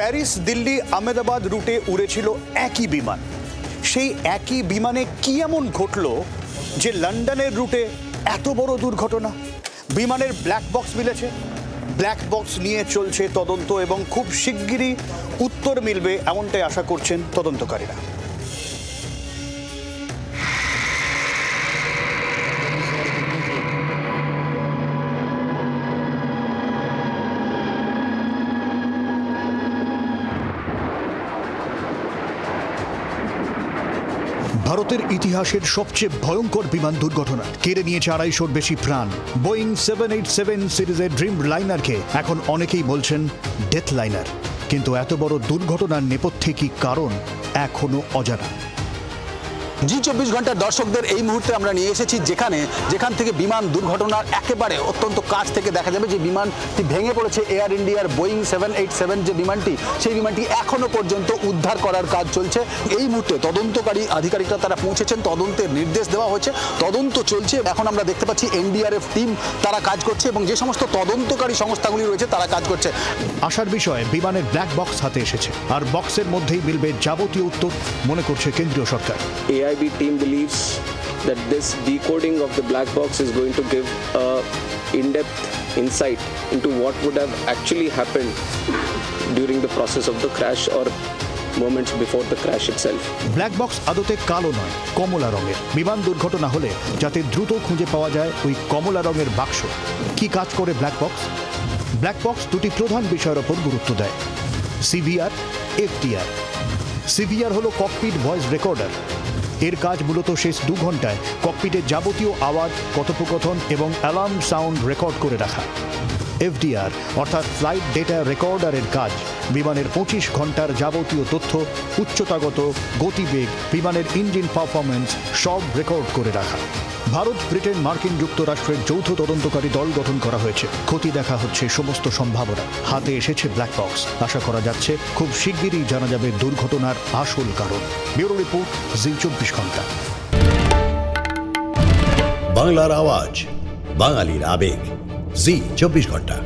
Paris Delhi Ahmedabad রুটে উড়েছিল একই বিমান। সেই একই বিমানে কি এমন ঘটলো যে লন্ডনের রুটে এত বড় দুর্ঘটনা? বিমানের ব্ল্যাক বক্স মিলেছে, ব্ল্যাক বক্স নিয়ে চলছে তদন্ত এবং খুব শিগগিরই উত্তর মিলবে এমনটাই আশা করছেন তদন্তকারীরা। ভারতের ইতিহাসের সবচেয়ে ভয়ঙ্কর বিমান দুর্ঘটনা কেড়ে নিয়েছে 250-র বেশি প্রাণ। বোয়িং 787 সিরিজের ড্রিম লাইনারকে এখন অনেকেই বলছেন ডেথ লাইনার, কিন্তু এত বড় দুর্ঘটনার নেপথ্যে কি কারণ এখনো অজানা। জি24 ঘন্টার দর্শকদের এই মুহূর্তে আমরা নিয়ে এসেছি যেখান থেকে বিমান দুর্ঘটনার একেবারে অত্যন্ত কাছ থেকে দেখা যাবে যে বিমানটি ভেঙে পড়েছে এয়ার ইন্ডিয়ার বোয়িং 787 যে বিমানটি, সেই বিমানটি এখনো পর্যন্ত উদ্ধার করার কাজ চলছে। এই মুহূর্তে তদন্তকারী আধিকারিকরা তারা পৌঁছেছেন, তদন্তের নির্দেশ দেওয়া হয়েছে, তদন্ত চলছে। এখন আমরা দেখতে পাচ্ছি এনডিআরএফ টিম তারা কাজ করছে এবং যে সমস্ত তদন্তকারী সংস্থাগুলি রয়েছে তারা কাজ করছে। আসার বিষয়ে বিমানের ব্ল্যাক বক্স হাতে এসেছে, আর বক্সের মধ্যেই মিলবে যাবতীয় উত্তর মনে করছে কেন্দ্রীয় সরকার। AIB team believes that this decoding of the black box is going to give a in-depth insight into what would have actually happened during the process of the crash or moments before the crash itself. Black box আদতে কালো নয়, কমলা রঙের। বিমান দুর্ঘটনা হলে যাতে দ্রুত খুঁজে পাওয়া যায় ওই কমলা রঙের বাক্স। কি কাজ করে ব্ল্যাক বক্স? ব্ল্যাক বক্স দুটি প্রধান বিষয়ের ওপর গুরুত্ব দেয়: সিভিআর, এফডিআর। সিভিআর হলো ককপিট ভয়েস রেকর্ডার। এর কাজ মূলত শেষ 2 ঘন্টায় ককপিটের যাবতীয় আওয়াজ, কথোপকথন এবং অ্যালার্ম সাউন্ড রেকর্ড করে রাখা। এফডিআর অর্থাৎ ফ্লাইট ডেটা রেকর্ডারের কাজ বিমানের 25 ঘন্টার যাবতীয় তথ্য, উচ্চতাগত গতিবেগ, বিমানের ইঞ্জিন পারফরমেন্স সব রেকর্ড করে রাখা। ভারত, ব্রিটেন, মার্কিন যুক্তরাষ্ট্রের যৌথ তদন্তকারী দল গঠন করা হয়েছে। খতিয়ে দেখা হচ্ছে সমস্ত সম্ভাবনা। হাতে এসেছে ব্ল্যাক বক্স। আশা করা যাচ্ছে খুব শিগগিরই জানা যাবে দুর্ঘটনার আসল কারণ। ব্যুরো রিপোর্ট, জি24 ঘন্টা। বাংলার আওয়াজ, বাঙালির আবেগ, জি24 ঘন্টা।